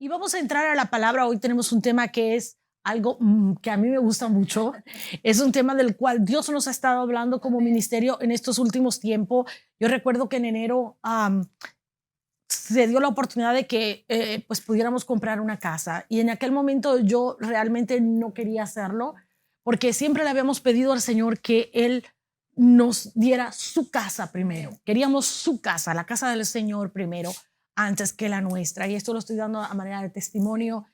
Y vamos a entrar a la palabra. Hoy tenemos un tema que es algo que a mí me gusta mucho. Es un tema del cual Dios nos ha estado hablando como ministerio en estos últimos tiempos. Yo recuerdo que en enero se dio la oportunidad de que pues pudiéramos comprar una casa. Y en aquel momento yo realmente no quería hacerlo porque siempre le habíamos pedido al Señor que Él nos diera su casa primero. Queríamos su casa, la casa del Señor primero, antes que la nuestra. Y esto lo estoy dando a manera de testimonio.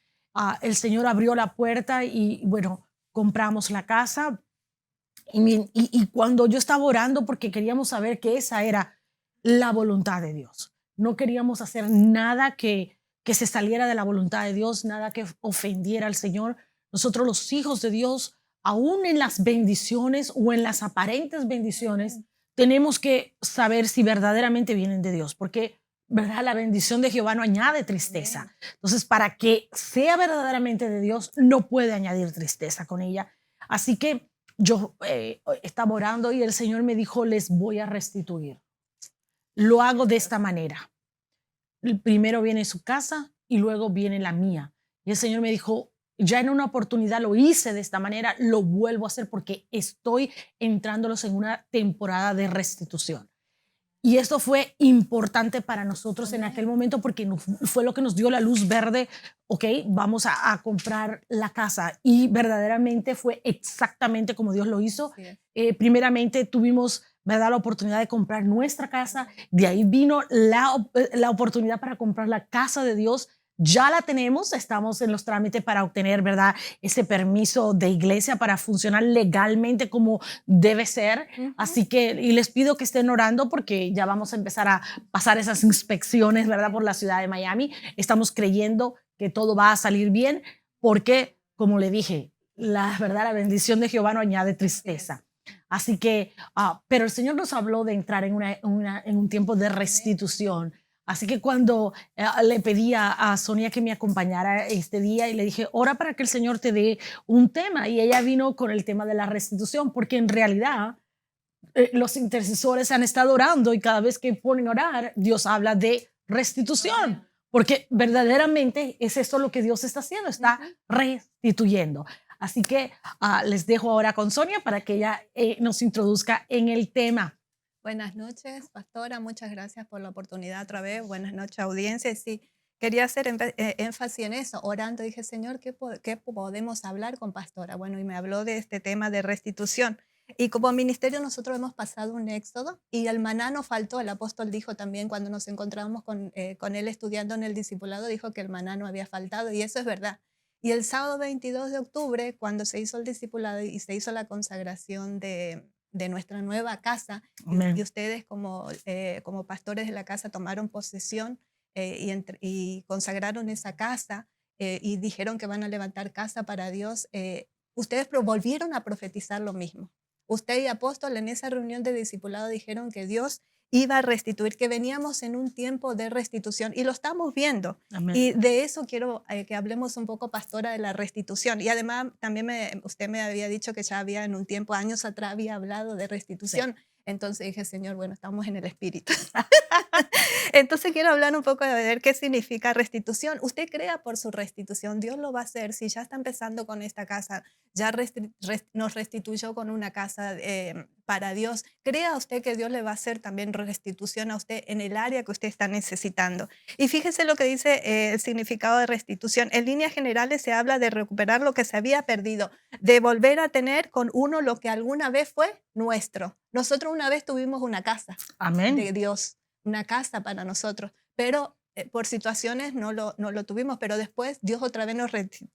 El Señor abrió la puerta y bueno, compramos la casa. Y cuando yo estaba orando, porque queríamos saber que esa era la voluntad de Dios. No queríamos hacer nada que se saliera de la voluntad de Dios, nada que ofendiera al Señor. Nosotros los hijos de Dios, aún en las bendiciones o en las aparentes bendiciones, tenemos que saber si verdaderamente vienen de Dios, porque ¿verdad? La bendición de Jehová no añade tristeza. Entonces, para que sea verdaderamente de Dios, no puede añadir tristeza con ella. Así que yo estaba orando y el Señor me dijo, les voy a restituir. Lo hago de esta manera. Primero viene su casa y luego viene la mía. Y el Señor me dijo, ya en una oportunidad lo hice de esta manera, lo vuelvo a hacer porque estoy entrándolos en una temporada de restitución. Y esto fue importante para nosotros en aquel momento porque fue lo que nos dio la luz verde. Ok, vamos a comprar la casa. Y verdaderamente fue exactamente como Dios lo hizo. Primeramente tuvimos, ¿verdad?, la oportunidad de comprar nuestra casa. De ahí vino la oportunidad para comprar la casa de Dios. Ya la tenemos, estamos en los trámites para obtener, ¿verdad?, ese permiso de iglesia para funcionar legalmente como debe ser. Así que, y les pido que estén orando porque ya vamos a empezar a pasar esas inspecciones, ¿verdad?, por la ciudad de Miami. Estamos creyendo que todo va a salir bien porque, como le dije, la verdad, la bendición de Jehová no añade tristeza. Así que, pero el Señor nos habló de entrar en un tiempo de restitución. Así que cuando le pedí a Sonia que me acompañara este día y le dije, ora para que el Señor te dé un tema. Y ella vino con el tema de la restitución, porque en realidad los intercesores han estado orando y cada vez que ponen a orar, Dios habla de restitución. Porque verdaderamente es esto lo que Dios está haciendo, está restituyendo. Así que les dejo ahora con Sonia para que ella nos introduzca en el tema. Buenas noches, pastora. Muchas gracias por la oportunidad otra vez. Buenas noches, audiencia. Y sí, quería hacer énfasis en eso. Orando, dije, Señor, ¿qué podemos hablar con pastora? Bueno, y me habló de este tema de restitución. Y como ministerio nosotros hemos pasado un éxodo y el maná no faltó. El apóstol dijo también cuando nos encontramos con él estudiando en el discipulado, dijo que el maná no había faltado y eso es verdad. Y el sábado 22 de octubre, cuando se hizo el discipulado y se hizo la consagración de nuestra nueva casa, y ustedes como pastores de la casa tomaron posesión y consagraron esa casa y dijeron que van a levantar casa para Dios, ustedes volvieron a profetizar lo mismo. Usted y apóstol en esa reunión de discipulado dijeron que Dios iba a restituir, que veníamos en un tiempo de restitución y lo estamos viendo. Amén. Y de eso quiero que hablemos un poco, pastora, de la restitución. Y además también usted me había dicho que ya había en un tiempo, años atrás, había hablado de restitución. Sí. Entonces dije, Señor, bueno, estamos en el espíritu. Entonces quiero hablar un poco de ver qué significa restitución. Usted crea por su restitución, Dios lo va a hacer. Si ya está empezando con esta casa, ya nos restituyó con una casa para Dios, crea usted que Dios le va a hacer también restitución a usted en el área que usted está necesitando. Y fíjese lo que dice el significado de restitución. En líneas generales se habla de recuperar lo que se había perdido, de volver a tener con uno lo que alguna vez fue nuestro. Nosotros una vez tuvimos una casa. Amén. De Dios, una casa para nosotros, pero por situaciones no lo tuvimos, pero después Dios otra vez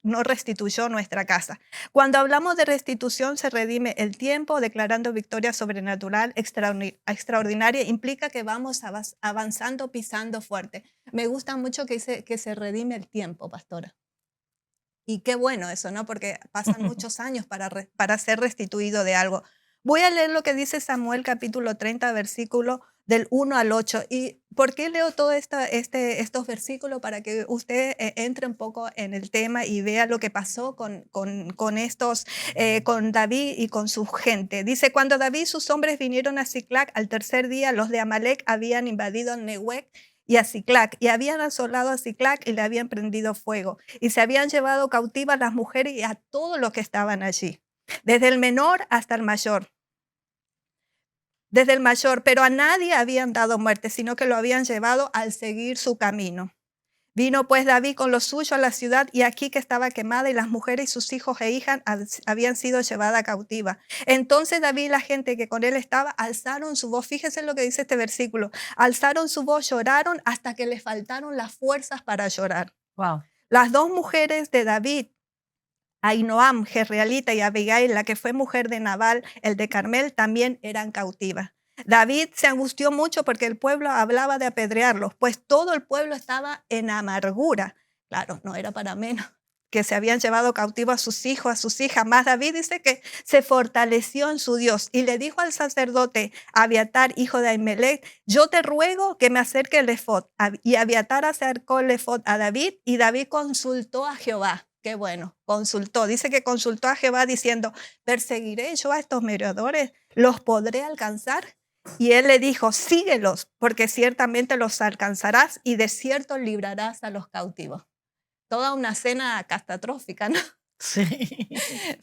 nos restituyó nuestra casa. Cuando hablamos de restitución se redime el tiempo, declarando victoria sobrenatural extraordinaria, implica que vamos avanzando, pisando fuerte. Me gusta mucho que dice que se redime el tiempo, pastora. Y qué bueno eso, ¿no? Porque pasan muchos años para ser restituido de algo. Voy a leer lo que dice Samuel capítulo 30, versículo del 1 al 8. ¿Y por qué leo todos estos versículos? Para que usted entre un poco en el tema y vea lo que pasó con David y con su gente. Dice, cuando David y sus hombres vinieron a Siclac al tercer día, los de Amalec habían invadido Nehuec y a Siclac, y habían asolado a Siclac y le habían prendido fuego, y se habían llevado cautivas las mujeres y a todos los que estaban allí, desde el menor hasta el mayor. Pero a nadie habían dado muerte, sino que lo habían llevado al seguir su camino. Vino pues David con los suyos a la ciudad, y aquí que estaba quemada, y las mujeres y sus hijos e hijas habían sido llevadas cautivas. Entonces David y la gente que con él estaba alzaron su voz. Fíjese lo que dice este versículo. Alzaron su voz, lloraron hasta que les faltaron las fuerzas para llorar. Wow. Las dos mujeres de David, Ahinoam, jezreelita, y Abigail, la que fue mujer de Nabal, el de Carmel, también eran cautivas. David se angustió mucho porque el pueblo hablaba de apedrearlos, pues todo el pueblo estaba en amargura. Claro, no era para menos que se habían llevado cautivo a sus hijos, a sus hijas. Más David dice que se fortaleció en su Dios y le dijo al sacerdote Abiatar, hijo de Ahimelech: yo te ruego que me acerque el efod. Y Abiatar acercó el efod a David, y David consultó a Jehová. Qué bueno, consultó. Dice que consultó a Jehová diciendo: ¿perseguiré yo a estos merodeadores? ¿Los podré alcanzar? Y él le dijo: síguelos, porque ciertamente los alcanzarás y de cierto librarás a los cautivos. Toda una escena catastrófica, ¿no? Sí.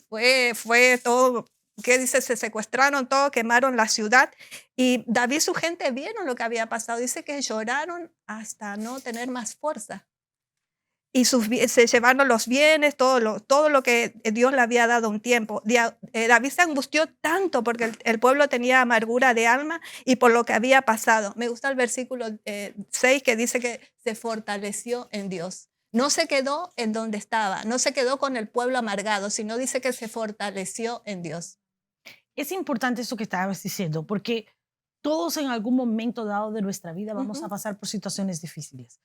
Fue todo, ¿qué dice? Se secuestraron todo, quemaron la ciudad, y David y su gente vieron lo que había pasado. Dice que lloraron hasta no tener más fuerza. Y se llevaron los bienes, todo lo que Dios le había dado un tiempo. David se angustió tanto porque el pueblo tenía amargura de alma y por lo que había pasado. Me gusta el versículo 6 que dice que se fortaleció en Dios. No se quedó en donde estaba, no se quedó con el pueblo amargado, sino dice que se fortaleció en Dios. Es importante eso que estabas diciendo, porque todos en algún momento dado de nuestra vida vamos a pasar por situaciones difíciles.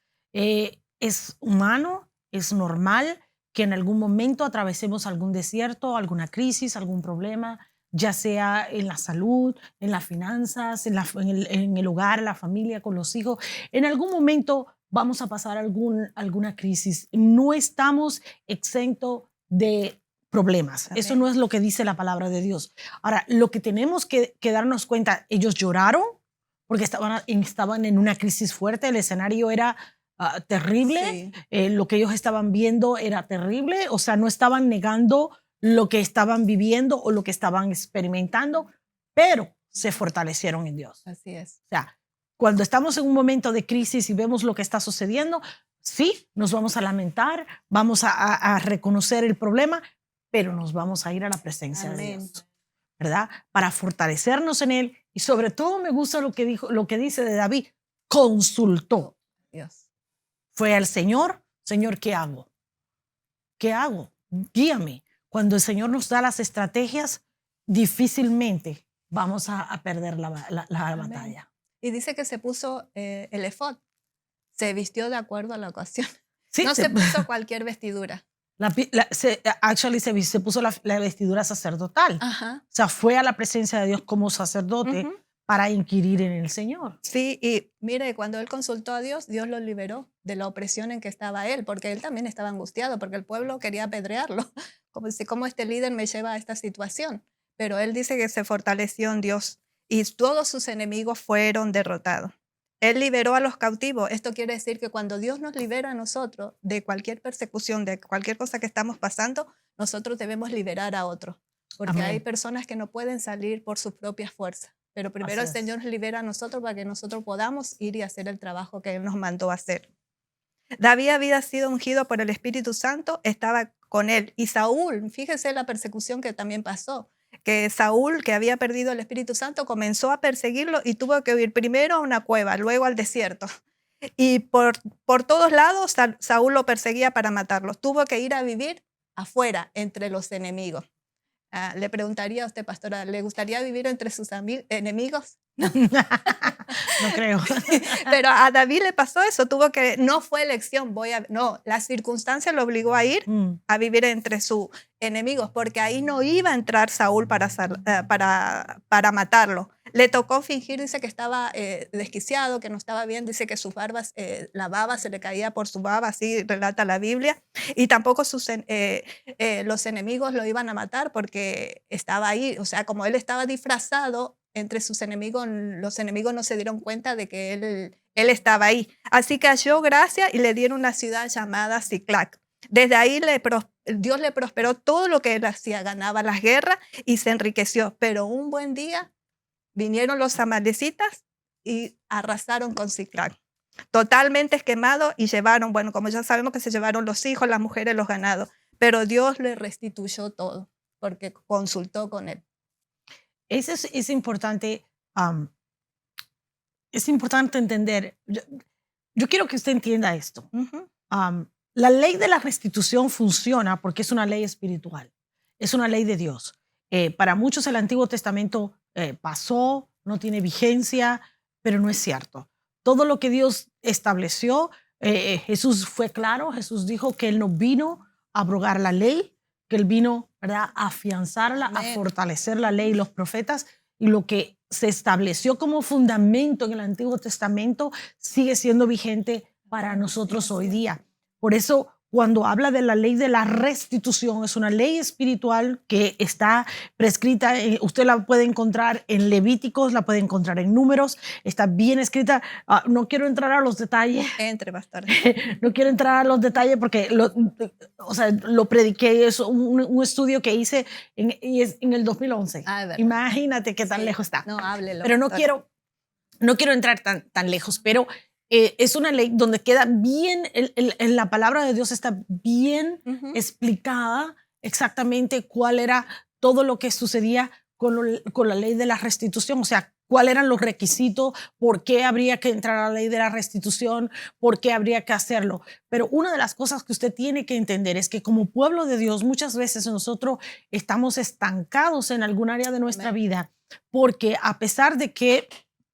Es humano, es normal que en algún momento atravesemos algún desierto, alguna crisis, algún problema, ya sea en la salud, en las finanzas, en el hogar, en la familia, con los hijos. En algún momento vamos a pasar alguna crisis. No estamos exentos de problemas. Amén. Eso no es lo que dice la palabra de Dios. Ahora, lo que tenemos que darnos cuenta, ellos lloraron porque estaban en una crisis fuerte, el escenario era terrible, Sí. lo que ellos estaban viendo era terrible, o sea, no estaban negando lo que estaban viviendo o lo que estaban experimentando, pero se fortalecieron en Dios. Así es. O sea, cuando estamos en un momento de crisis y vemos lo que está sucediendo, sí, nos vamos a lamentar, vamos a reconocer el problema, pero nos vamos a ir a la presencia de Dios, ¿verdad? Para fortalecernos en Él. Y sobre todo me gusta lo que dice de David: consultó. Dios. Fue al Señor: Señor, ¿qué hago? ¿Qué hago? Guíame. Cuando el Señor nos da las estrategias, difícilmente vamos a perder la batalla. Y dice que se puso el efod, se vistió de acuerdo a la ocasión. Sí, no se puso cualquier vestidura. Se puso la vestidura sacerdotal. Ajá. O sea, fue a la presencia de Dios como sacerdote para inquirir en el Señor. Sí, y mire, cuando él consultó a Dios, Dios lo liberó de la opresión en que estaba él, porque él también estaba angustiado, porque el pueblo quería apedrearlo. Como si, ¿cómo este líder me lleva a esta situación? Pero él dice que se fortaleció en Dios y todos sus enemigos fueron derrotados. Él liberó a los cautivos. Esto quiere decir que cuando Dios nos libera a nosotros de cualquier persecución, de cualquier cosa que estamos pasando, nosotros debemos liberar a otros. Porque Amén. hay personas que no pueden salir por sus propias fuerzas. Pero primero el Señor nos libera a nosotros para que nosotros podamos ir y hacer el trabajo que Él nos mandó a hacer. David había sido ungido por el Espíritu Santo, estaba con él. Y Saúl, fíjese la persecución que también pasó, que Saúl, que había perdido el Espíritu Santo, comenzó a perseguirlo y tuvo que huir primero a una cueva, luego al desierto. Y por todos lados Saúl lo perseguía para matarlo. Tuvo que ir a vivir afuera, entre los enemigos. Le preguntaría a usted, pastora, ¿le gustaría vivir entre sus enemigos? No creo. Pero a David le pasó eso, no fue elección, no, la circunstancia lo obligó a ir a vivir entre sus enemigos, porque ahí no iba a entrar Saúl para matarlo. Le tocó fingir, dice que estaba desquiciado, que no estaba bien, dice que sus barbas, la baba se le caía por su baba, así relata la Biblia, y tampoco los enemigos lo iban a matar porque estaba ahí, o sea, como él estaba disfrazado entre sus enemigos, los enemigos no se dieron cuenta de que él Él estaba ahí. Así que halló gracia y le dieron una ciudad llamada Siclac. Desde ahí Dios le prosperó todo lo que él hacía, ganaba las guerras y se enriqueció. Pero un buen día vinieron los amalecitas y arrasaron con Siclac. Totalmente quemado y llevaron, bueno, como ya sabemos que se llevaron los hijos, las mujeres, los ganados. Pero Dios le restituyó todo porque consultó con él. Eso es importante. Es importante entender. Yo quiero que usted entienda esto. La ley de la restitución funciona porque es una ley espiritual. Es una ley de Dios. Para muchos el Antiguo Testamento pasó, no tiene vigencia, pero no es cierto. Todo lo que Dios estableció, Jesús fue claro. Jesús dijo que Él no vino a abrogar la ley, que Él vino, ¿verdad?, a afianzarla, a fortalecer la ley y los profetas. Y lo que se estableció como fundamento en el Antiguo Testamento sigue siendo vigente para nosotros hoy día. Por eso, cuando habla de la ley de la restitución, es una ley espiritual que está prescrita. Usted la puede encontrar en Levíticos, la puede encontrar en Números, está bien escrita. No quiero entrar a los detalles. Entre, pastor. No quiero entrar a los detalles porque lo prediqué. Es un estudio que hice en el 2011. Imagínate qué tan lejos está. No, háblelo. Pero no quiero entrar tan lejos, pero es una ley donde queda bien, la palabra de Dios está bien explicada exactamente cuál era todo lo que sucedía con la ley de la restitución. O sea, cuáles eran los requisitos, por qué habría que entrar a la ley de la restitución, por qué habría que hacerlo. Pero una de las cosas que usted tiene que entender es que como pueblo de Dios muchas veces nosotros estamos estancados en algún área de nuestra vida, porque a pesar de que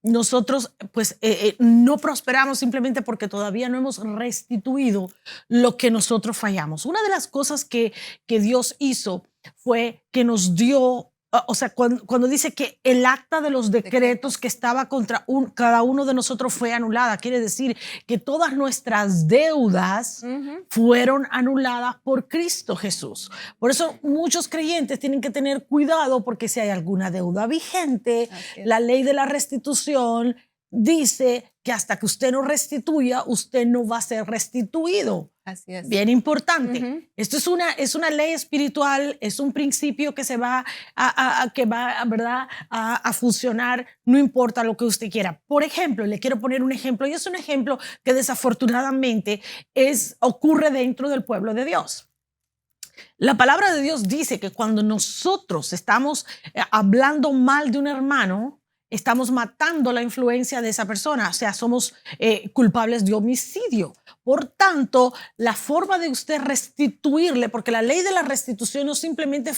nosotros pues no prosperamos simplemente porque todavía no hemos restituido lo que nosotros fallamos. Una de las cosas que Dios hizo fue que nos dio, o sea, cuando dice que el acta de los decretos que estaba contra cada uno de nosotros fue anulada, quiere decir que todas nuestras deudas fueron anuladas por Cristo Jesús. Por eso muchos creyentes tienen que tener cuidado, porque si hay alguna deuda vigente, la ley de la restitución dice que hasta que usted no restituya, usted no va a ser restituido. Así es. Bien importante. Esto es una ley espiritual, es un principio que se va ¿verdad?, a funcionar, no importa lo que usted quiera. Por ejemplo, le quiero poner un ejemplo, y es un ejemplo que desafortunadamente ocurre dentro del pueblo de Dios. La palabra de Dios dice que cuando nosotros estamos hablando mal de un hermano, estamos matando la influencia de esa persona, o sea, somos culpables de homicidio. Por tanto, la forma de usted restituirle, porque la ley de la restitución no simplemente,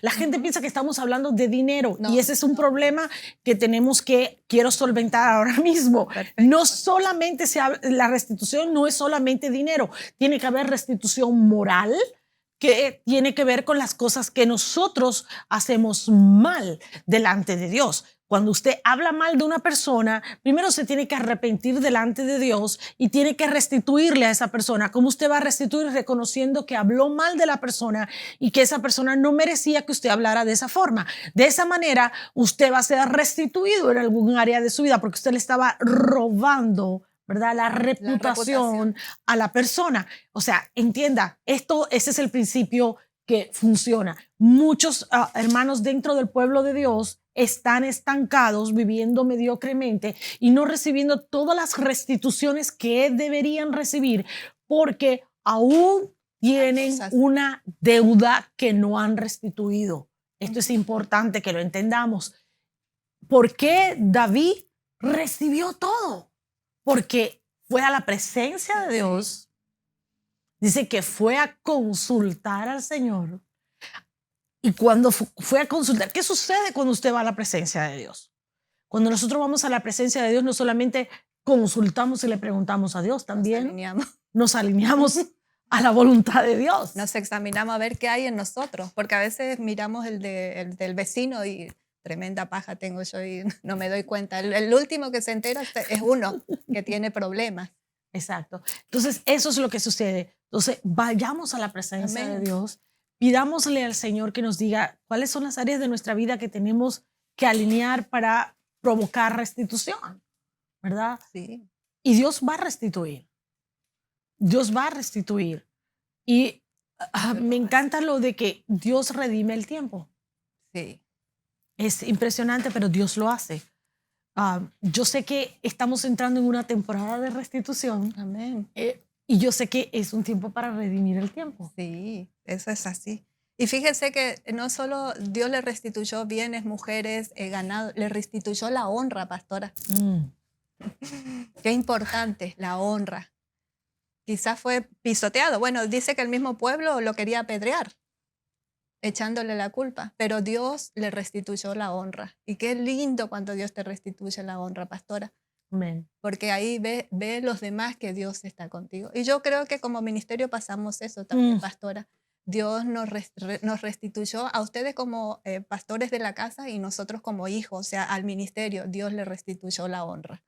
la gente piensa que estamos hablando de dinero, y ese es un problema que quiero solventar ahora mismo. Perfecto. No solamente la restitución no es solamente dinero, tiene que haber restitución moral, que tiene que ver con las cosas que nosotros hacemos mal delante de Dios. Cuando usted habla mal de una persona, primero se tiene que arrepentir delante de Dios y tiene que restituirle a esa persona. ¿Cómo usted va a restituir? Reconociendo que habló mal de la persona y que esa persona no merecía que usted hablara de esa forma. De esa manera, usted va a ser restituido en algún área de su vida porque usted le estaba robando, ¿verdad?, la reputación a la persona. O sea, entienda, ese es el principio que funciona. Muchos hermanos dentro del pueblo de Dios están estancados, viviendo mediocremente y no recibiendo todas las restituciones que deberían recibir porque aún tienen una deuda que no han restituido. Esto es importante que lo entendamos. ¿Por qué David recibió todo? Porque fue a la presencia de Dios. Dice que fue a consultar al Señor. Y cuando fue a consultar, ¿qué sucede cuando usted va a la presencia de Dios? Cuando nosotros vamos a la presencia de Dios, no solamente consultamos y le preguntamos a Dios, también nos alineamos a la voluntad de Dios. Nos examinamos a ver qué hay en nosotros, porque a veces miramos el del vecino y tremenda paja tengo yo y no me doy cuenta. El último que se entera es uno que tiene problemas. Exacto. Entonces, eso es lo que sucede. Entonces, vayamos a la presencia de Dios. Pidámosle al Señor que nos diga cuáles son las áreas de nuestra vida que tenemos que alinear para provocar restitución, ¿verdad? Sí. Y Dios va a restituir. Dios va a restituir. Y me encanta lo de que Dios redime el tiempo. Sí. Es impresionante, pero Dios lo hace. Yo sé que estamos entrando en una temporada de restitución. Amén. Y yo sé que es un tiempo para redimir el tiempo. Sí, eso es así. Y fíjese que no solo Dios le restituyó bienes, mujeres, ganado, le restituyó la honra, pastora. Qué importante, la honra. Quizás fue pisoteado. Bueno, dice que el mismo pueblo lo quería apedrear, echándole la culpa, pero Dios le restituyó la honra. Y qué lindo cuando Dios te restituye la honra, pastora. Amén. Porque ahí ve los demás que Dios está contigo. Y yo creo que como ministerio pasamos eso también, pastora. Dios nos restituyó a ustedes como pastores de la casa y nosotros como hijos, o sea, al ministerio, Dios le restituyó la honra.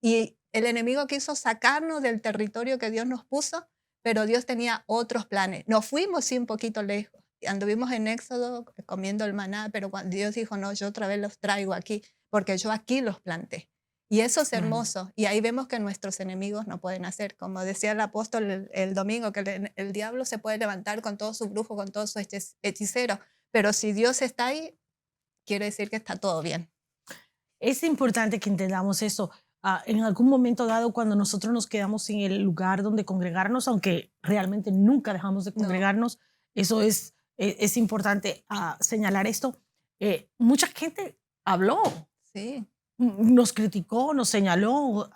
Y el enemigo quiso sacarnos del territorio que Dios nos puso, pero Dios tenía otros planes. Nos fuimos sí un poquito lejos. Anduvimos en Éxodo comiendo el maná, pero cuando Dios dijo, no, yo otra vez los traigo aquí, porque yo aquí los planté. Y eso es hermoso. Y ahí vemos que nuestros enemigos no pueden hacer. Como decía el apóstol el domingo, que el diablo se puede levantar con todo su brujo, con todo su hechicero. Pero si Dios está ahí, quiere decir que está todo bien. Es importante que entendamos eso. En algún momento dado, cuando nosotros nos quedamos sin el lugar donde congregarnos, aunque realmente nunca dejamos de congregarnos, eso es importante señalar esto. Mucha gente habló. Sí. Nos criticó, nos señaló,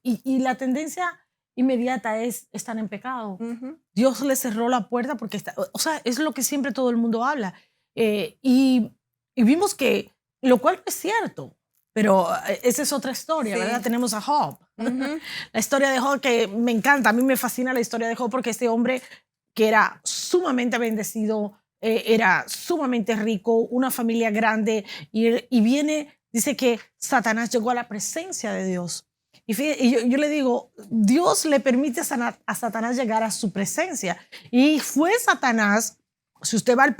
y la tendencia inmediata es estar en pecado. Dios le cerró la puerta porque o sea, es lo que siempre todo el mundo habla. Y vimos que, lo cual es cierto, pero esa es otra historia, ¿verdad? Tenemos a Job. La historia de Job, que me encanta, a mí me fascina la historia de Job porque este hombre que era sumamente bendecido, era sumamente rico, una familia grande, y viene. Dice que Satanás llegó a la presencia de Dios. Y yo le digo, Dios le permite a Satanás llegar a su presencia. Y fue Satanás, si usted va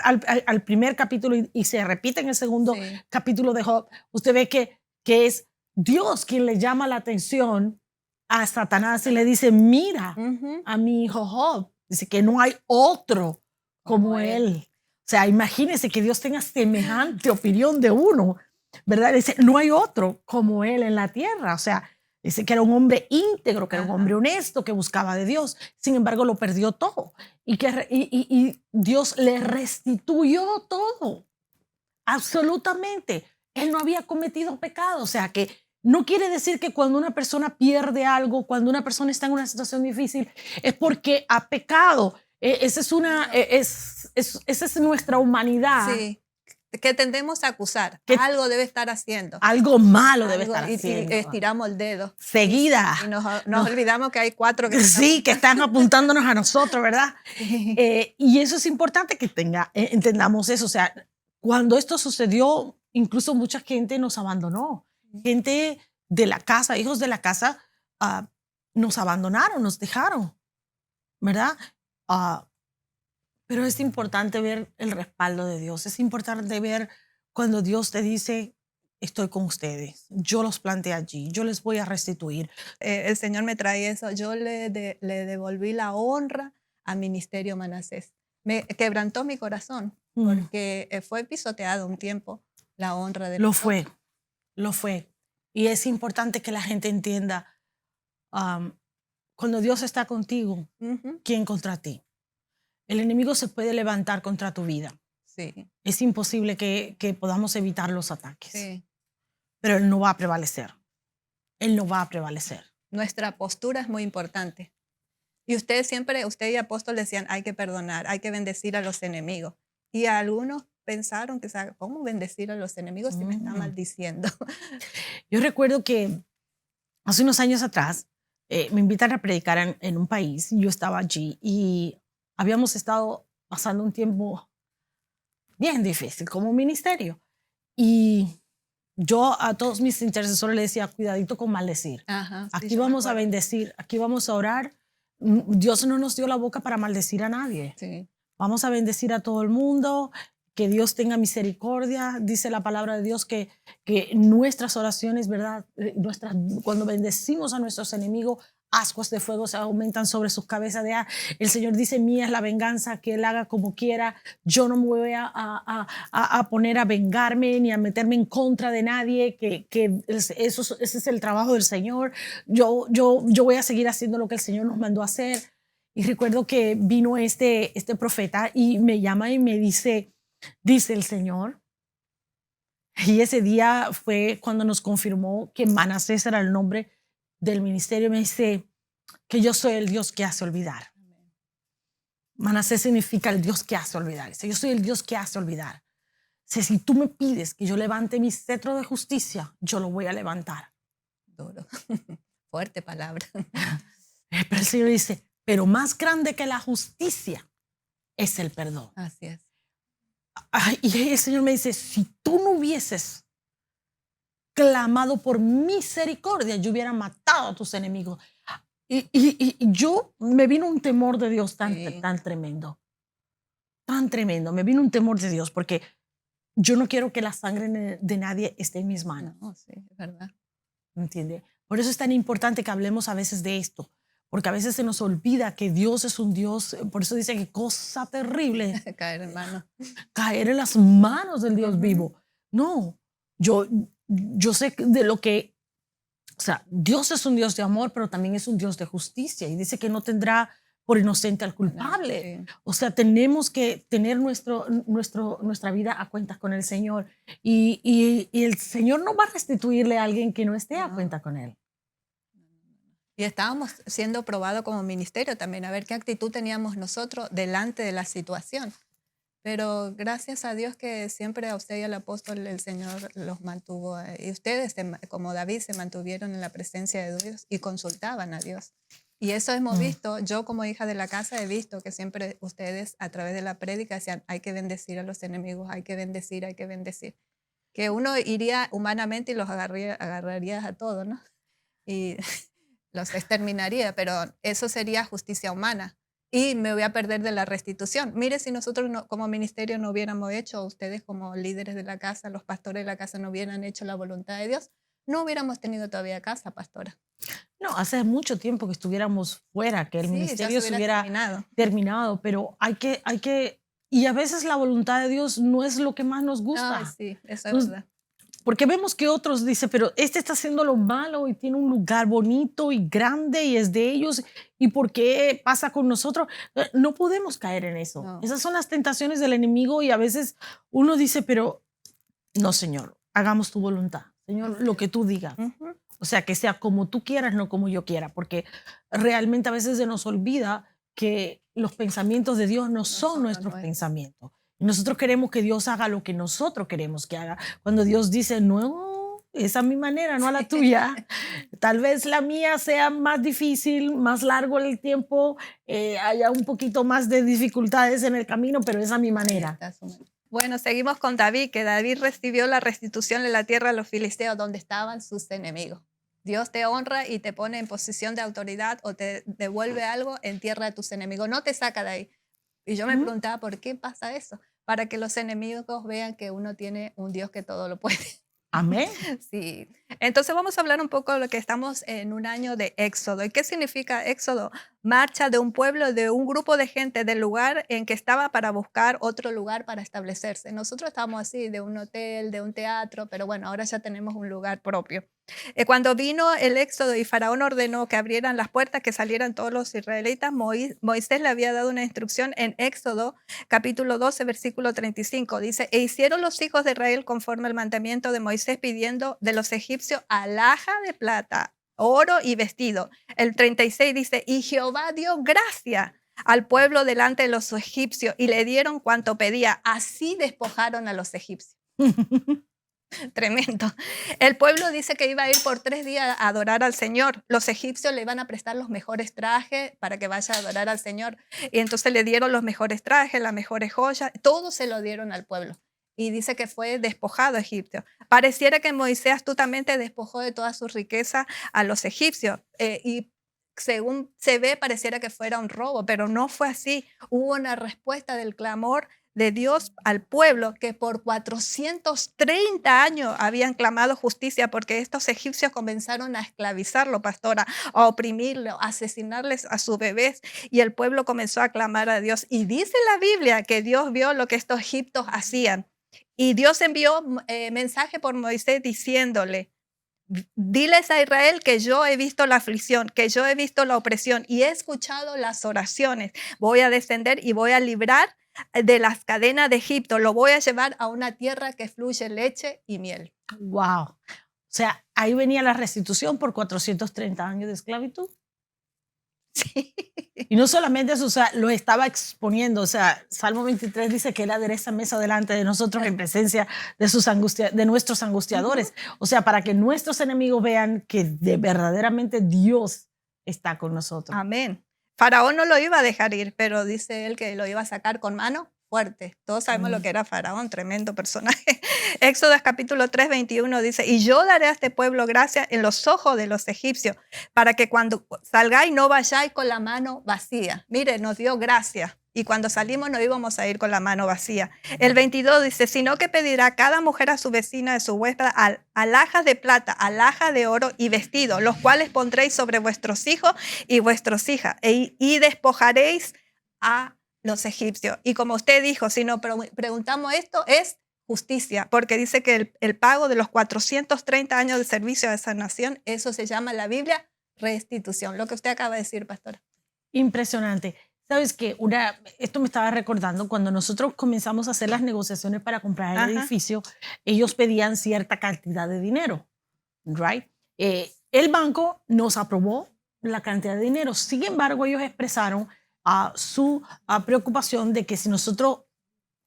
al primer capítulo y se repite en el segundo capítulo de Job, usted ve que es Dios quien le llama la atención a Satanás y le dice, mira a mi hijo Job. Dice que no hay otro como él. O sea, imagínese que Dios tenga semejante opinión de uno. ¿Verdad? Dice, no hay otro como él en la tierra. O sea, dice que era un hombre íntegro, que era un hombre honesto, que buscaba de Dios. Sin embargo, lo perdió todo. Y Dios le restituyó todo. Absolutamente. Él no había cometido pecado. O sea, que no quiere decir que cuando una persona pierde algo, cuando una persona está en una situación difícil, es porque ha pecado. Esa es nuestra humanidad. Sí. Que tendemos a acusar. Algo debe estar haciendo. Algo malo debe estar haciendo. Y estiramos el dedo. Seguida. Y nos olvidamos que hay 4 que que están apuntándonos a nosotros, ¿verdad? Y eso es importante que entendamos eso. O sea, cuando esto sucedió, incluso mucha gente nos abandonó. Gente de la casa, hijos de la casa, nos abandonaron, nos dejaron, ¿verdad? Pero es importante ver el respaldo de Dios. Es importante ver cuando Dios te dice, estoy con ustedes, yo los planté allí, yo les voy a restituir. El Señor me trae eso. Yo le devolví la honra al ministerio Manasés. Me quebrantó mi corazón porque fue pisoteado un tiempo la honra de nosotros. Lo fue. Y es importante que la gente entienda, cuando Dios está contigo, ¿quién contra ti? El enemigo se puede levantar contra tu vida. Sí. Es imposible que podamos evitar los ataques. Sí. Pero Él no va a prevalecer. Él no va a prevalecer. Nuestra postura es muy importante. Y usted y apóstol decían, hay que perdonar, hay que bendecir a los enemigos. Y algunos pensaron que, ¿cómo bendecir a los enemigos si me está maldiciendo? Yo recuerdo que hace unos años atrás me invitan a predicar en un país. Yo estaba allí y habíamos estado pasando un tiempo bien difícil como ministerio. Y yo a todos mis intercesores les decía, cuidadito con maldecir. Aquí vamos a bendecir, aquí vamos a orar. Dios no nos dio la boca para maldecir a nadie. Sí. Vamos a bendecir a todo el mundo. que Dios tenga misericordia. Dice la palabra de Dios que nuestras oraciones, ¿verdad? Cuando bendecimos a nuestros enemigos, ascuas de fuego se aumentan sobre sus cabezas. El Señor dice, mía es la venganza, que Él haga como quiera. Yo no me voy a poner a vengarme ni a meterme en contra de nadie, ese es el trabajo del Señor. Yo voy a seguir haciendo lo que el Señor nos mandó a hacer. Y recuerdo que vino este profeta y me llama y me dice el Señor. Y ese día fue cuando nos confirmó que Manasés era el nombre del ministerio. Me dice que yo soy el Dios que hace olvidar. Manasés significa el Dios que hace olvidar. Dice, yo soy el Dios que hace olvidar. Dice, si tú me pides que yo levante mi cetro de justicia, yo lo voy a levantar. Duro. Fuerte palabra. Pero el Señor dice, pero más grande que la justicia es el perdón. Así es. Y el Señor me dice, si tú no hubieses clamado por misericordia, yo hubiera matado a tus enemigos. Y yo me vino un temor de Dios tan tremendo, tan tremendo. Me vino un temor de Dios porque yo no quiero que la sangre de nadie esté en mis manos. No, sí, es verdad. ¿Me entiende? Por eso es tan importante que hablemos a veces de esto, porque a veces se nos olvida que Dios es un Dios. Por eso dice que cosa terrible Caer en manos. Caer en las manos del Dios vivo. No, yo sé de lo que, o sea, Dios es un Dios de amor, pero también es un Dios de justicia, y dice que no tendrá por inocente al culpable. Sí. O sea, tenemos que tener nuestra vida a cuentas con el Señor, y el Señor no va a restituirle a alguien que no esté a cuenta con Él. Y estábamos siendo probados como ministerio también, a ver qué actitud teníamos nosotros delante de la situación. Pero gracias a Dios que siempre a usted y al apóstol el Señor los mantuvo. Y ustedes, como David, se mantuvieron en la presencia de Dios y consultaban a Dios. Y eso hemos visto, yo como hija de la casa he visto que siempre ustedes a través de la prédica decían, hay que bendecir a los enemigos, hay que bendecir, hay que bendecir. Que uno iría humanamente y los agarraría a todos, ¿no? Y los exterminaría, pero eso sería justicia humana. Y me voy a perder de la restitución. Mire, si nosotros como ministerio no hubiéramos hecho, ustedes como líderes de la casa, los pastores de la casa no hubieran hecho la voluntad de Dios, no hubiéramos tenido todavía casa, pastora. No, hace mucho tiempo que estuviéramos fuera, que el ministerio se hubiera terminado, pero hay que, y a veces la voluntad de Dios no es lo que más nos gusta. Ay, sí, eso es verdad. Porque vemos que otros dicen, pero este está haciendo lo malo y tiene un lugar bonito y grande y es de ellos. ¿Y por qué pasa con nosotros? No podemos caer en eso. No. Esas son las tentaciones del enemigo, y a veces uno dice, pero no, Señor, hagamos tu voluntad. Señor, lo que tú digas. O sea, que sea como tú quieras, no como yo quiera. Porque realmente a veces se nos olvida que los pensamientos de Dios no son nuestros pensamientos. Nosotros queremos que Dios haga lo que nosotros queremos que haga. Cuando Dios dice, no, esa es mi manera, no a la tuya. Tal vez la mía sea más difícil, más largo el tiempo, haya un poquito más de dificultades en el camino, pero esa es mi manera. Bueno, seguimos con David, que David recibió la restitución de la tierra de los filisteos donde estaban sus enemigos. Dios te honra y te pone en posición de autoridad o te devuelve algo en tierra de tus enemigos. No te saca de ahí. Y yo me preguntaba, ¿por qué pasa eso? Para que los enemigos vean que uno tiene un Dios que todo lo puede. Amén. Sí. Entonces vamos a hablar un poco de lo que estamos en un año de Éxodo. ¿Y qué significa Éxodo? Marcha de un pueblo, de un grupo de gente del lugar en que estaba para buscar otro lugar para establecerse. Nosotros estábamos así, de un hotel, de un teatro, pero bueno, ahora ya tenemos un lugar propio. Cuando vino el Éxodo y Faraón ordenó que abrieran las puertas, que salieran todos los israelitas, Moisés le había dado una instrucción en Éxodo, capítulo 12, versículo 35. Dice, e hicieron los hijos de Israel conforme al mandamiento de Moisés, pidiendo de los egipcios alhaja de plata, oro y vestido. El 36 dice, y Jehová dio gracia al pueblo delante de los egipcios y le dieron cuanto pedía. Así despojaron a los egipcios. Tremendo. El pueblo dice que iba a ir por 3 días a adorar al Señor. Los egipcios le iban a prestar los mejores trajes para que vaya a adorar al Señor. Y entonces le dieron los mejores trajes, las mejores joyas, todo se lo dieron al pueblo. Y dice que fue despojado Egipto. Pareciera que Moisés astutamente despojó de toda su riqueza a los egipcios. Y según se ve, pareciera que fuera un robo, pero no fue así. Hubo una respuesta del clamor de Dios al pueblo que por 430 años habían clamado justicia, porque estos egipcios comenzaron a esclavizarlo, pastora, a oprimirlo, a asesinarles a sus bebés, y el pueblo comenzó a clamar a Dios. Y dice la Biblia que Dios vio lo que estos egipcios hacían. Y Dios envió mensaje por Moisés diciéndole: diles a Israel que yo he visto la aflicción, que yo he visto la opresión y he escuchado las oraciones. Voy a descender y voy a librar de las cadenas de Egipto. Lo voy a llevar a una tierra que fluye leche y miel. Wow. O sea, ahí venía la restitución por 430 años de esclavitud. Sí. Y no solamente eso, o sea, lo estaba exponiendo. O sea, Salmo 23 dice que Él adereza mesa delante de nosotros en presencia de nuestros angustiadores. O sea, para que nuestros enemigos vean que verdaderamente Dios está con nosotros. Amén. Faraón no lo iba a dejar ir, pero dice él que lo iba a sacar con mano fuerte. Todos sabemos lo que era Faraón, tremendo personaje. Éxodo capítulo 3, 21 dice: y yo daré a este pueblo gracia en los ojos de los egipcios, para que cuando salgáis no vayáis con la mano vacía. Mire, nos dio gracia. Y cuando salimos no íbamos a ir con la mano vacía. El 22 dice: sino que pedirá cada mujer a su vecina de su huésped alhajas de plata, alhajas de oro y vestidos, los cuales pondréis sobre vuestros hijos y vuestras hijas, y despojaréis a los egipcios. Y como usted dijo, si nos preguntamos esto, es justicia, porque dice que el pago de los 430 años de servicio a esa nación, eso se llama en la Biblia restitución. Lo que usted acaba de decir, pastora. Impresionante. ¿Sabes qué? Esto me estaba recordando cuando nosotros comenzamos a hacer las negociaciones para comprar el edificio, ellos pedían cierta cantidad de dinero, right? El banco nos aprobó la cantidad de dinero. Sin embargo, ellos expresaron su preocupación de que si nosotros,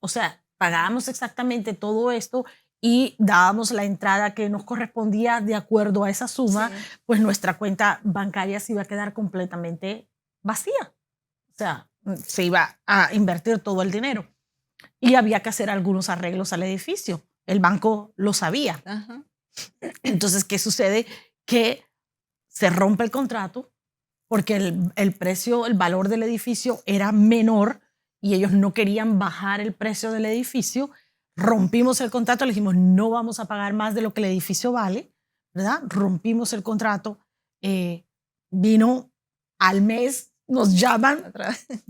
o sea, pagábamos exactamente todo esto y dábamos la entrada que nos correspondía de acuerdo a esa suma, pues nuestra cuenta bancaria se iba a quedar completamente vacía. O sea, se iba a invertir todo el dinero y había que hacer algunos arreglos al edificio. El banco lo sabía. Entonces, ¿qué sucede? Que se rompe el contrato porque el precio, el valor del edificio era menor y ellos no querían bajar el precio del edificio. Rompimos el contrato, le dijimos no vamos a pagar más de lo que el edificio vale, ¿verdad? Rompimos el contrato. Vino al mes, nos llaman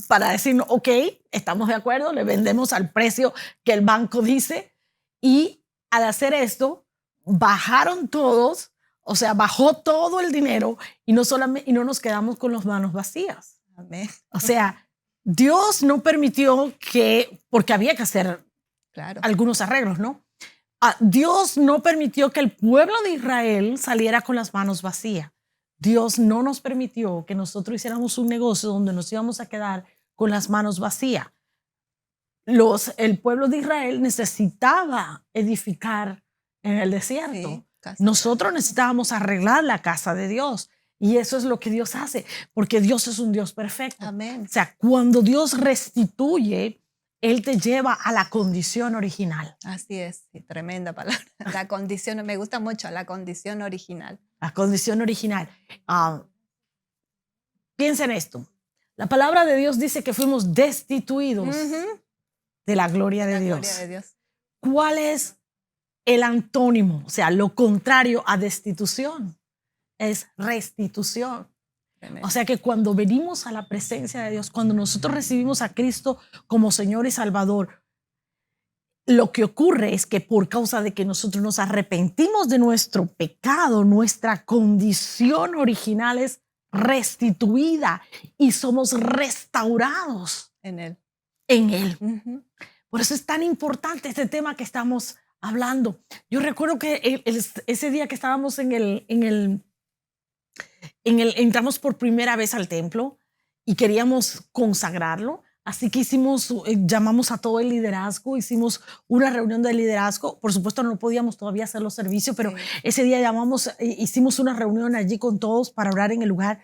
para decirnos, ok, estamos de acuerdo, le vendemos al precio que el banco dice. Y al hacer esto, bajaron todos, o sea, bajó todo el dinero y no nos quedamos con las manos vacías. Amén. O sea, Dios no permitió porque había que hacer algunos arreglos, ¿no? Dios no permitió que el pueblo de Israel saliera con las manos vacías. Dios no nos permitió que nosotros hiciéramos un negocio donde nos íbamos a quedar con las manos vacías. El pueblo de Israel necesitaba edificar en el desierto. Nosotros necesitábamos arreglar la casa de Dios. Y eso es lo que Dios hace, porque Dios es un Dios perfecto. Amén. O sea, cuando Dios restituye, Él te lleva a la condición original. Así es, sí, tremenda palabra. La condición, me gusta mucho, la condición original. La condición original. Piensa en esto. La palabra de Dios dice que fuimos destituidos de la gloria de Dios. Gloria de Dios. ¿Cuál es el antónimo? O sea, lo contrario a destitución es restitución. Tremendo. O sea que cuando venimos a la presencia de Dios, cuando nosotros recibimos a Cristo como Señor y Salvador, lo que ocurre es que por causa de que nosotros nos arrepentimos de nuestro pecado, nuestra condición original es restituida y somos restaurados en Él. En Él. Por eso es tan importante este tema que estamos hablando. Yo recuerdo que ese día que estábamos entramos por primera vez al templo y queríamos consagrarlo. Así que llamamos a todo el liderazgo, hicimos una reunión de liderazgo. Por supuesto no podíamos todavía hacer los servicios, pero ese día hicimos una reunión allí con todos para orar en el lugar.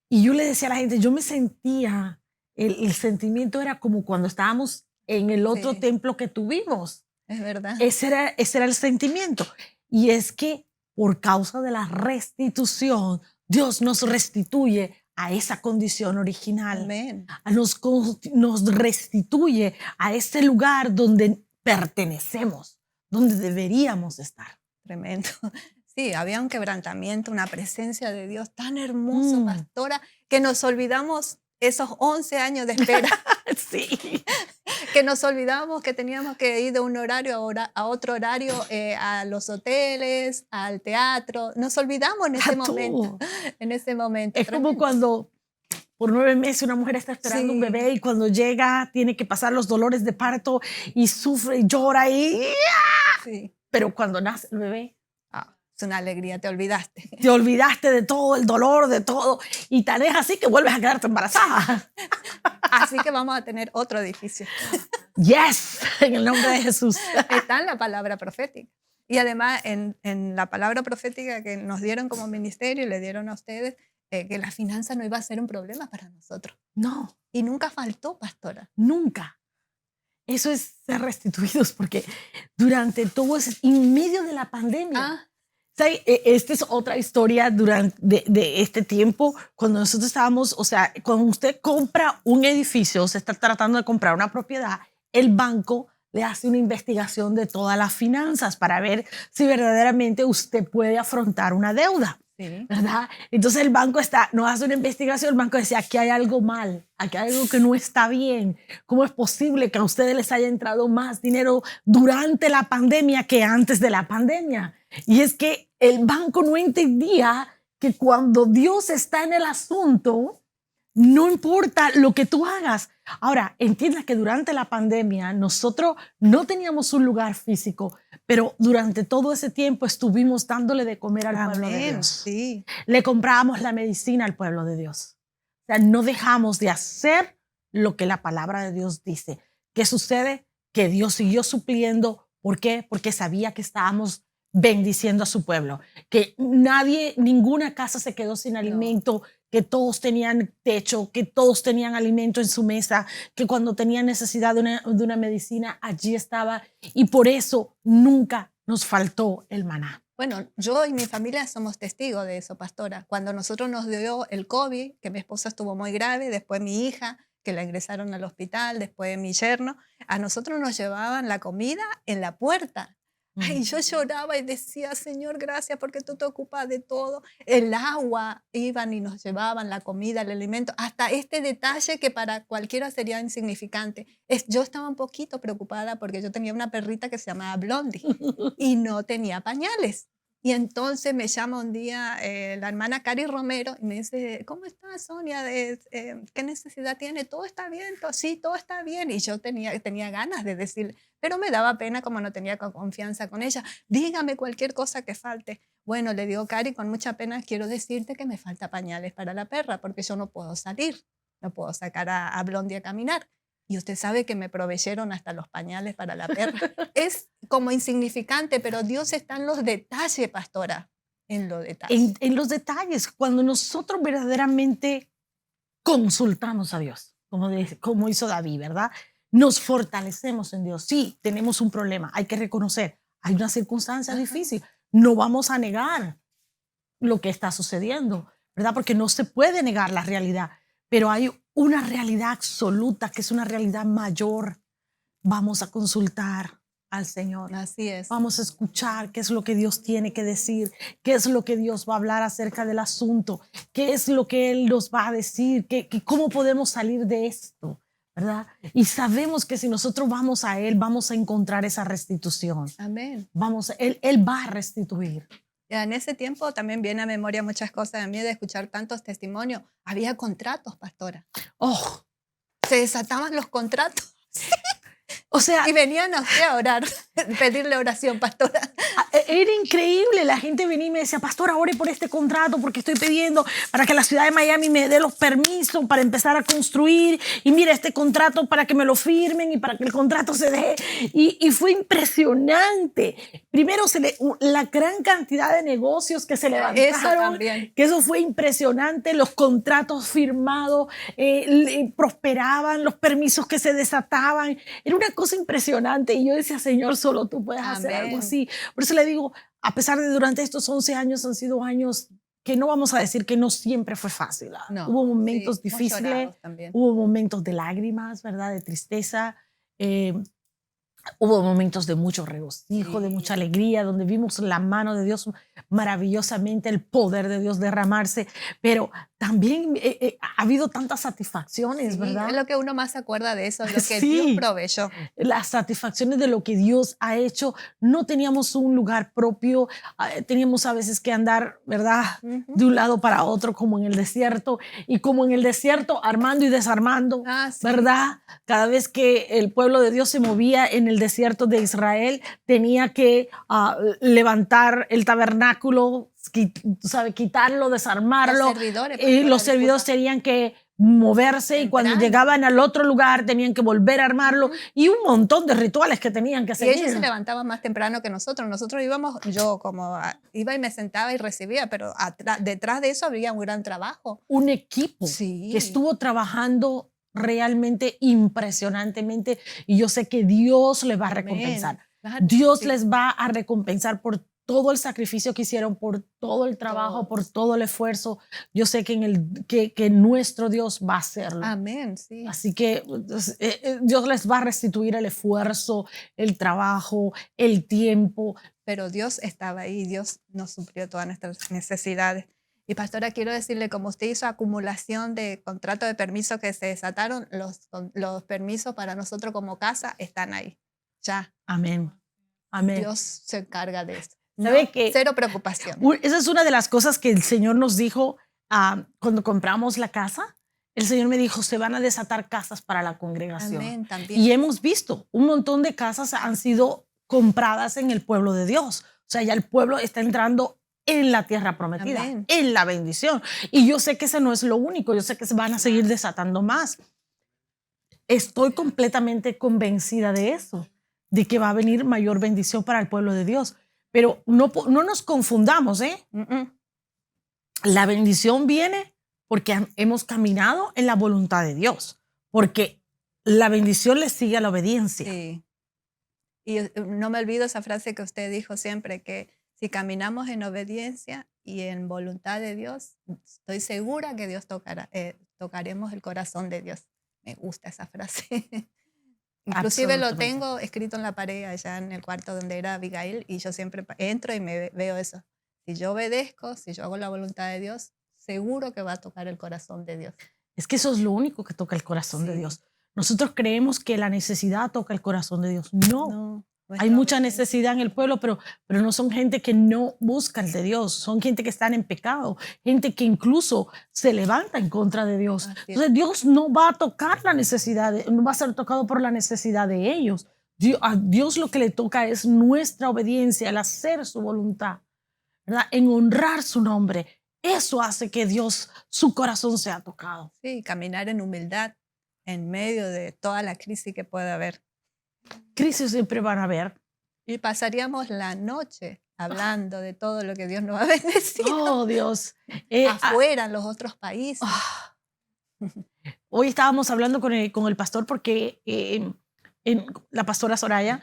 Y yo le decía a la gente, yo me sentía, el sentimiento era como cuando estábamos en el otro templo que tuvimos. Es verdad. Ese era el sentimiento. Y es que por causa de la restitución, Dios nos restituye a esa condición original. Amén. Nos restituye a ese lugar donde pertenecemos, donde deberíamos estar. Tremendo. Sí, había un quebrantamiento, una presencia de Dios tan hermoso, pastora, que nos olvidamos esos 11 años de espera. Sí. Que nos olvidamos que teníamos que ir de un horario a otro horario, a los hoteles, al teatro. Nos olvidamos en ese momento. En ese momento. Es como cuando por 9 meses una mujer está esperando un bebé y cuando llega tiene que pasar los dolores de parto y sufre y llora y... Sí. Pero cuando nace el bebé... Es una alegría, te olvidaste. Te olvidaste de todo el dolor, de todo. Y tan es así que vuelves a quedarte embarazada. Así que vamos a tener otro edificio. Yes, en el nombre de Jesús. Está en la palabra profética. Y además en la palabra profética que nos dieron como ministerio y le dieron a ustedes, que la finanza no iba a ser un problema para nosotros. No. Y nunca faltó, pastora. Nunca. Eso es ser restituidos porque durante todo ese, en medio de la pandemia... Esta es otra historia de este tiempo, cuando nosotros estábamos, o sea, cuando usted compra un edificio, se está tratando de comprar una propiedad, el banco le hace una investigación de todas las finanzas para ver si verdaderamente usted puede afrontar una deuda. Sí. ¿Verdad? Entonces el banco no hace una investigación, el banco dice, aquí hay algo mal, aquí hay algo que no está bien. ¿Cómo es posible que a ustedes les haya entrado más dinero durante la pandemia que antes de la pandemia? Y es que el banco no entendía que cuando Dios está en el asunto, no importa lo que tú hagas. Ahora, entiendas que durante la pandemia nosotros no teníamos un lugar físico, pero durante todo ese tiempo estuvimos dándole de comer al pueblo de Dios. Sí. Le comprábamos la medicina al pueblo de Dios. O sea, no dejamos de hacer lo que la palabra de Dios dice. ¿Qué sucede? Que Dios siguió supliendo. ¿Por qué? Porque sabía que estábamos bendiciendo a su pueblo, que ninguna casa se quedó sin alimento, que todos tenían techo, que todos tenían alimento en su mesa, que cuando tenían necesidad de una medicina, allí estaba, y por eso nunca nos faltó el maná. Bueno, yo y mi familia somos testigos de eso, pastora. Cuando nosotros nos dio el COVID, que mi esposa estuvo muy grave, después mi hija, que la ingresaron al hospital, después mi yerno, a nosotros nos llevaban la comida en la puerta. Ay, yo lloraba y decía, Señor, gracias porque tú te ocupas de todo. El agua, iban y nos llevaban la comida, el alimento, hasta este detalle que para cualquiera sería insignificante. Yo estaba un poquito preocupada porque yo tenía una perrita que se llamaba Blondie y no tenía pañales. Y entonces me llama un día la hermana Cari Romero y me dice, ¿cómo estás, Sonia? ¿Qué necesidad tiene? ¿Todo está bien? Sí, todo está bien. Y yo tenía ganas de decirle, pero me daba pena como no tenía confianza con ella. Dígame cualquier cosa que falte. Bueno, le digo, Cari, con mucha pena quiero decirte que me falta pañales para la perra porque yo no puedo salir, no puedo sacar a Blondie a caminar. Y usted sabe que me proveyeron hasta los pañales para la perra. Es como insignificante, pero Dios está en los detalles, pastora. En los detalles. En los detalles, cuando nosotros verdaderamente consultamos a Dios, como hizo David, ¿verdad? Nos fortalecemos en Dios. Sí, tenemos un problema, hay que reconocer, hay una circunstancia difícil. No vamos a negar lo que está sucediendo, ¿verdad? Porque no se puede negar la realidad, pero hay una realidad absoluta que es una realidad mayor. Vamos a consultar al Señor. Así es. Vamos a escuchar qué es lo que Dios tiene que decir, qué es lo que Dios va a hablar acerca del asunto, qué es lo que Él nos va a decir, cómo podemos salir de esto, ¿verdad? Y sabemos que si nosotros vamos a Él, vamos a encontrar esa restitución. Amén. Él va a restituir. En ese tiempo también viene a memoria muchas cosas de mí, de escuchar tantos testimonios. Había contratos, pastora. Oh. Se desataban los contratos. O sea, y venían a usted a orar, pedirle oración, pastora. Era increíble. La gente venía y me decía, pastora, ore por este contrato porque estoy pidiendo para que la ciudad de Miami me dé los permisos para empezar a construir. Y mira este contrato para que me lo firmen y para que el contrato se dé. Y fue impresionante. Primero, la gran cantidad de negocios que se levantaron. Que eso fue impresionante. Los contratos firmados prosperaban, los permisos que se desataban. Era una cosa impresionante y yo decía, Señor, solo tú puedes hacer algo así. Por eso le digo, a pesar de durante estos 11 años han sido años que no vamos a decir que no siempre fue fácil. No, Hubo momentos sí, hemos difíciles, llorado también. hubo momentos de lágrimas, ¿verdad? De tristeza. eh, Hubo momentos de mucho regocijo, de mucha Sí. alegría, donde vimos la mano de Dios maravillosamente, el poder de Dios derramarse, pero también ha habido tantas satisfacciones, Sí, es ¿verdad? lo que uno más se acuerda de eso, lo que Dios Sí, proveyó. las satisfacciones de lo que Dios ha hecho. No teníamos un lugar propio, teníamos a veces que andar, ¿verdad? Ujú. De un lado para otro, como en el desierto, y como en el desierto, armando y desarmando, Ah, sí. ¿verdad? Cada vez que el pueblo de Dios se movía en el desierto de Israel, tenía que levantar el tabernáculo, tú sabes, quitarlo, Los desarmarlo, servidores, y pastora, los servidores disculpa, tenían que moverse y cuando temprano. llegaban al otro lugar tenían que volver a armarlo Ujú. y un montón de rituales que tenían que Y ellos se seguir. levantaban más temprano que nosotros. Nosotros íbamos, yo iba y me sentaba y recibía, pero detrás de eso había un gran trabajo. Un equipo que Sí, estuvo trabajando realmente impresionantemente y yo sé que Dios les va a recompensar. amén. Claro, Dios sí, les va a recompensar por todo el sacrificio que hicieron, por todo el trabajo, por todos. todo el esfuerzo. Yo sé que, que nuestro Dios va a hacerlo. Amén, sí. Así que Dios les va a restituir el esfuerzo, el trabajo, el tiempo. Pero Dios estaba ahí, Dios nos suplió todas nuestras necesidades. Y pastora, quiero decirle, como usted hizo acumulación de contratos de permiso que se desataron, los permisos para nosotros como casa están ahí. Ya, Amén. Amén. Dios se encarga de eso. ¿Sabe No, que cero preocupación. esa es una de las cosas que el Señor nos dijo cuando compramos la casa? El Señor me dijo, se van a desatar casas para la congregación. Amén, también. Y hemos visto, un montón de casas han sido compradas en el pueblo de Dios. O sea, ya el pueblo está entrando en la tierra prometida, Amén. en la bendición. Y yo sé que ese no es lo único, yo sé que se van a seguir desatando más. Estoy completamente convencida de eso, de que va a venir mayor bendición para el pueblo de Dios. Pero no nos confundamos, ¿eh? La bendición viene porque hemos caminado en la voluntad de Dios, porque la bendición le sigue a la obediencia. Sí. Y no me olvido esa frase que usted dijo siempre, que si caminamos en obediencia y en voluntad de Dios, estoy segura que Dios tocaremos el corazón de Dios. Me gusta esa frase. Inclusive lo Absolutamente. tengo escrito en la pared allá en el cuarto donde era Abigail y yo siempre entro y veo eso. Si yo obedezco, si yo hago la voluntad de Dios, seguro que va a tocar el corazón de Dios. Es que eso es lo único que toca el corazón de Sí. Dios. Nosotros creemos que la necesidad toca el corazón de Dios. No. No, Hay nuestra mucha obediencia. necesidad en el pueblo, pero no son gente que no busca el de Dios, son gente que están en pecado, gente que incluso se levanta en contra de Dios. Así es. Entonces Dios no va a tocar la necesidad, no va a ser tocado por la necesidad de ellos. A Dios lo que le toca es nuestra obediencia, el hacer su voluntad, ¿verdad? En honrar su nombre. Eso hace que Dios, su corazón sea tocado. Sí, caminar en humildad en medio de toda la crisis que pueda haber. Crisis siempre van a haber. Y pasaríamos la noche hablando de todo lo que Dios nos ha bendecido Oh, Dios. afuera, en los otros países. Hoy estábamos hablando con el pastor porque la pastora Soraya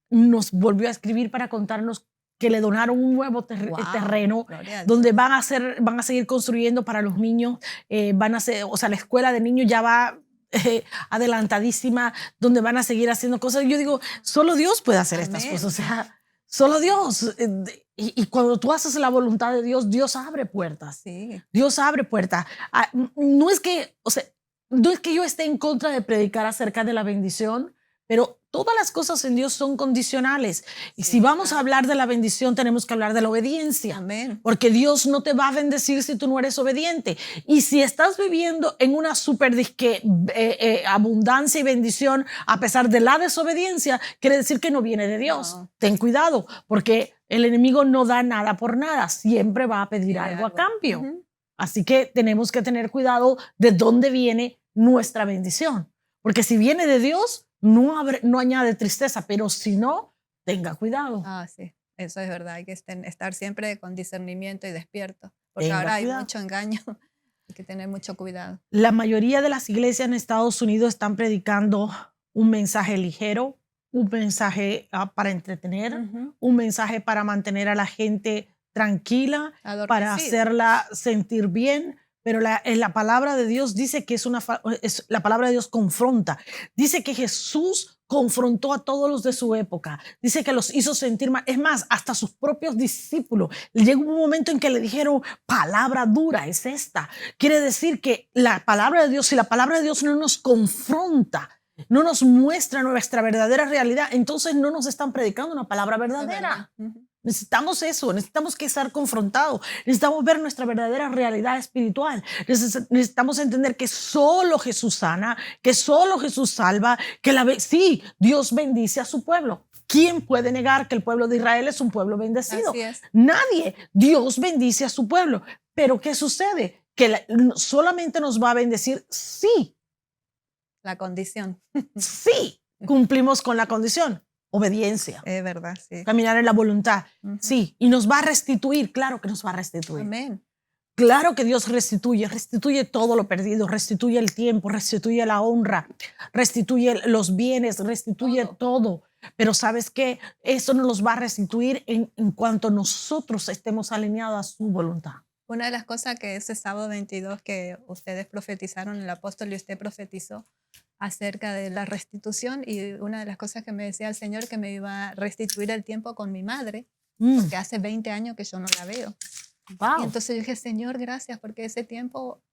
nos volvió a escribir para contarnos que le donaron un nuevo Wow, terreno gloria a Dios. donde van a seguir construyendo para los niños, o sea, la escuela de niños ya va adelantadísima, donde van a seguir haciendo cosas. Yo digo, solo Dios puede hacer estas Amén. cosas, o sea, solo Dios. Y cuando tú haces la voluntad de Dios, Dios abre puertas. Sí, Dios abre puertas. No es que, o sea, no es que yo esté en contra de predicar acerca de la bendición, pero todas las cosas en Dios son condicionales. Y sí, si vamos a claro. hablar de la bendición, tenemos que hablar de la obediencia. Amén. Porque Dios no te va a bendecir si tú no eres obediente. Y si estás viviendo en una super abundancia y bendición a pesar de la desobediencia, quiere decir que no viene de Dios. No. Ten cuidado, porque el enemigo no da nada por nada. Siempre va a pedir Pide algo a algo. cambio. Ujú. Así que tenemos que tener cuidado de dónde viene nuestra bendición. Porque si viene de Dios, no añade tristeza, pero si no, tenga cuidado. Ah, sí, eso es verdad. Hay que estar siempre con discernimiento y despierto. Porque Tenga ahora hay cuidado. mucho engaño. Hay que tener mucho cuidado. La mayoría de las iglesias en Estados Unidos están predicando un mensaje ligero, un mensaje para entretener, Ujú. un mensaje para mantener a la gente tranquila, para Adormecida. hacerla sentir bien, pero la palabra de Dios dice que la palabra de Dios confronta. Dice que Jesús confrontó a todos los de su época. Dice que los hizo sentir mal. Es más, hasta sus propios discípulos. Llegó un momento en que le dijeron, palabra dura es esta. Quiere decir que la palabra de Dios, si la palabra de Dios no nos confronta, no nos muestra nuestra verdadera realidad, entonces no nos están predicando una palabra verdadera. Necesitamos eso, necesitamos que estar confrontados, necesitamos ver nuestra verdadera realidad espiritual, necesitamos entender que solo Jesús sana, que solo Jesús salva, sí, Dios bendice a su pueblo. ¿Quién puede negar que el pueblo de Israel es un pueblo bendecido? Así es. Nadie. Dios bendice a su pueblo. Pero ¿qué sucede? Que solamente nos va a bendecir si La condición. sí cumplimos con la condición. Obediencia. Es verdad, sí. Caminar en la voluntad. Ujú. Sí. Y nos va a restituir. Claro que nos va a restituir. Amén. Claro que Dios restituye todo lo perdido, restituye el tiempo, restituye la honra, restituye los bienes, restituye todo. Pero ¿sabes qué? Eso nos los va a restituir en cuanto nosotros estemos alineados a su voluntad. Una de las cosas que ese sábado 22 que ustedes profetizaron, el apóstol y usted profetizó acerca de la restitución, y una de las cosas que me decía el Señor que me iba a restituir el tiempo con mi madre, porque hace 20 años que yo no la veo. Wow. Y entonces yo dije, Señor, gracias, porque ese tiempo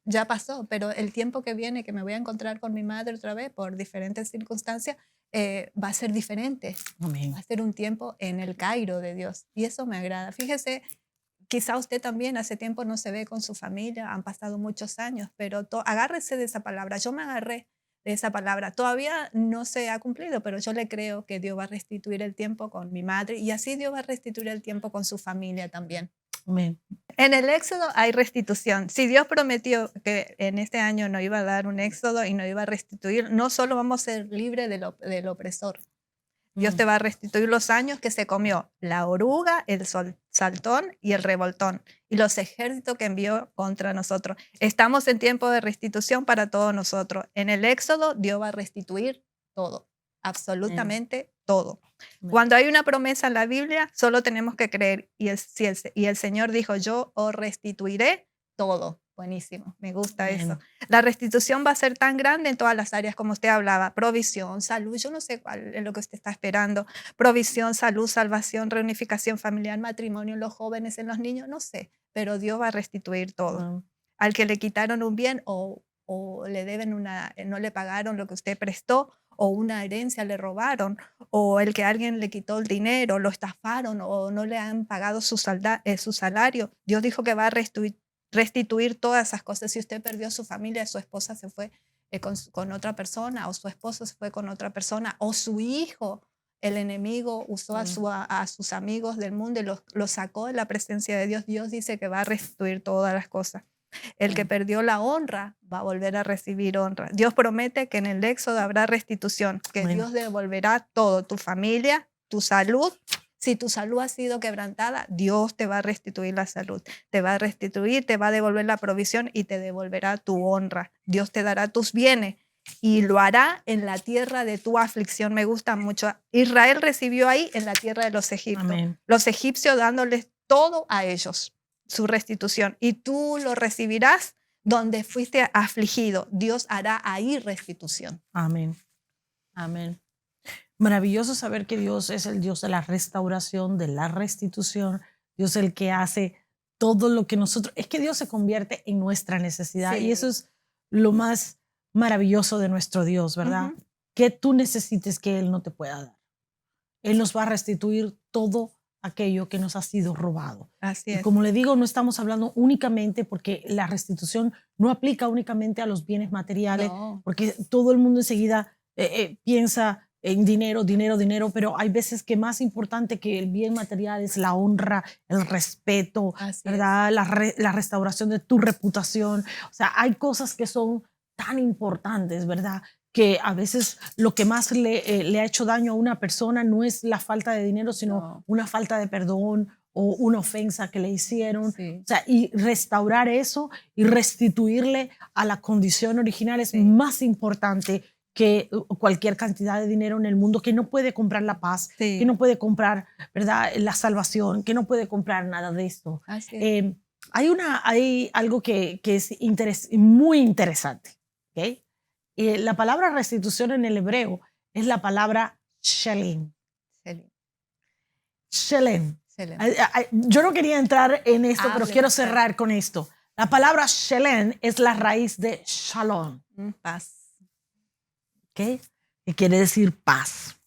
ya pasó, pero el tiempo que viene, que me voy a encontrar con mi madre otra vez por diferentes circunstancias, va a ser diferente. Amén. Va a ser un tiempo en el Cairo de Dios. Y eso me agrada. Fíjese, quizá usted también hace tiempo no se ve con su familia, han pasado muchos años, pero agárrese de esa palabra. Yo me agarré de esa palabra. Todavía no se ha cumplido, pero yo le creo que Dios va a restituir el tiempo con mi madre y así Dios va a restituir el tiempo con su familia también. Amén. En el Éxodo hay restitución. Si Dios prometió que en este año nos iba a dar un Éxodo y nos iba a restituir, no solo vamos a ser libres del opresor. Dios te va a restituir los años que se comió la oruga, el saltón y el revoltón y los ejércitos que envió contra nosotros. Estamos en tiempo de restitución para todos nosotros. En el Éxodo Dios va a restituir todo, absolutamente todo. Cuando hay una promesa en la Biblia, solo tenemos que creer. Y el Señor dijo, yo os restituiré todo. Buenísimo, me gusta eso. La restitución va a ser tan grande en todas las áreas como usted hablaba. Provisión, salud, yo no sé cuál es lo que usted está esperando. Provisión, salud, salvación, reunificación familiar, matrimonio en los jóvenes, en los niños, no sé. Pero Dios va a restituir todo. Al que le quitaron un bien o le deben no le pagaron lo que usted prestó, o una herencia le robaron, o el que alguien le quitó el dinero, lo estafaron, o no le han pagado su salario. Dios dijo que va a restituir todas esas cosas. Si usted perdió a su familia, su esposa se fue con otra persona, o su esposo se fue con otra persona, o su hijo, el enemigo usó a sus amigos del mundo y los sacó de la presencia de Dios. Dios dice que va a restituir todas las cosas. El que perdió la honra va a volver a recibir honra. Dios promete que en el Éxodo habrá restitución, que Dios devolverá todo, tu familia, tu salud. Si tu salud ha sido quebrantada, Dios te va a restituir la salud, te va a restituir, te va a devolver la provisión y te devolverá tu honra. Dios te dará tus bienes y lo hará en la tierra de tu aflicción. Me gusta mucho. Israel recibió ahí en la tierra de los egipcios. Amén. Los egipcios dándoles todo a ellos, su restitución. Y tú lo recibirás donde fuiste afligido. Dios hará ahí restitución. Amén. Amén. Maravilloso saber que Dios es el Dios de la restauración, de la restitución. Dios es el que hace todo lo que nosotros... Es que Dios se convierte en nuestra necesidad. Sí. Y eso es lo más maravilloso de nuestro Dios, ¿verdad? Que tú necesites que Él no te pueda dar. Él nos va a restituir todo aquello que nos ha sido robado. Así es. Y como le digo, no estamos hablando únicamente, porque la restitución no aplica únicamente a los bienes materiales, porque todo el mundo enseguida piensa en dinero, dinero, dinero, pero hay veces que más importante que el bien material es la honra, el respeto, ¿verdad? La restauración de tu reputación. O sea, hay cosas que son tan importantes, ¿verdad? Que a veces lo que más le ha hecho daño a una persona no es la falta de dinero, sino una falta de perdón o una ofensa que le hicieron. Sí. O sea, y restaurar eso y restituirle a la condición original es más importante que cualquier cantidad de dinero en el mundo que no puede comprar la paz, Sí. que no puede comprar, ¿verdad?, la salvación, que no puede comprar nada de esto. Así es. Hay algo que es muy interesante. ¿Okay? La palabra restitución en el hebreo es la palabra shalem. Excelente. Shalem. Excelente. Yo no quería entrar en esto, pero Hable, quiero pastor. cerrar con esto. La palabra shalem es la raíz de shalom, Paz. ¿ok? Que quiere decir paz.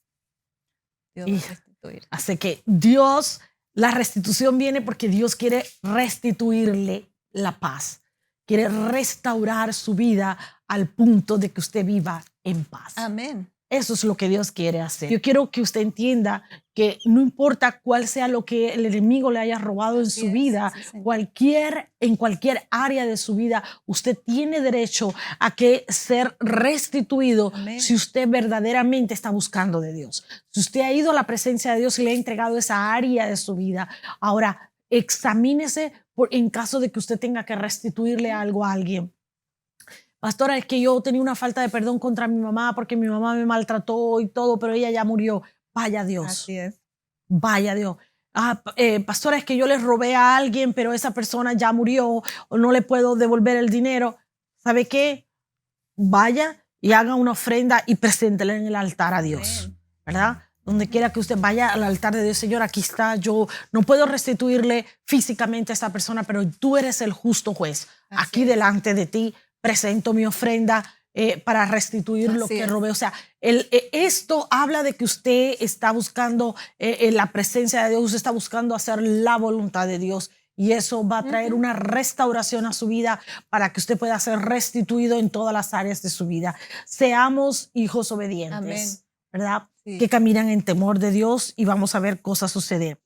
Dios Y- va a restituir. Así que Dios, la restitución viene porque Dios quiere restituirle la paz. Quiere restaurar su vida al punto de que usted viva en paz. Amén. Eso es lo que Dios quiere hacer. Yo quiero que usted entienda que no importa cuál sea lo que el enemigo le haya robado en Así su es, vida, sí, señor. en cualquier área de su vida, usted tiene derecho a que ser restituido. Amén. Si usted verdaderamente está buscando de Dios. Si usted ha ido a la presencia de Dios y le ha entregado esa área de su vida, ahora examínese en caso de que usted tenga que restituirle algo a alguien. Pastora, es que yo tenía una falta de perdón contra mi mamá porque mi mamá me maltrató y todo, pero ella ya murió. Vaya Dios, Así es. vaya Dios. Pastora, es que yo le robé a alguien, pero esa persona ya murió o no le puedo devolver el dinero. ¿Sabe qué? Vaya y haga una ofrenda y preséntela en el altar a Dios, Amén. ¿verdad? Donde quiera que usted vaya al altar de Dios, Señor, aquí está, yo no puedo restituirle físicamente a esta persona, pero tú eres el justo juez. Así Aquí es. delante de ti presento mi ofrenda para restituir lo Así que es. robé. O sea, esto habla de que usted está buscando la presencia de Dios, usted está buscando hacer la voluntad de Dios. Y eso va a traer una restauración a su vida para que usted pueda ser restituido en todas las áreas de su vida. Seamos hijos obedientes, Amén. ¿verdad? Sí. Que caminan en temor de Dios y vamos a ver cosas suceder.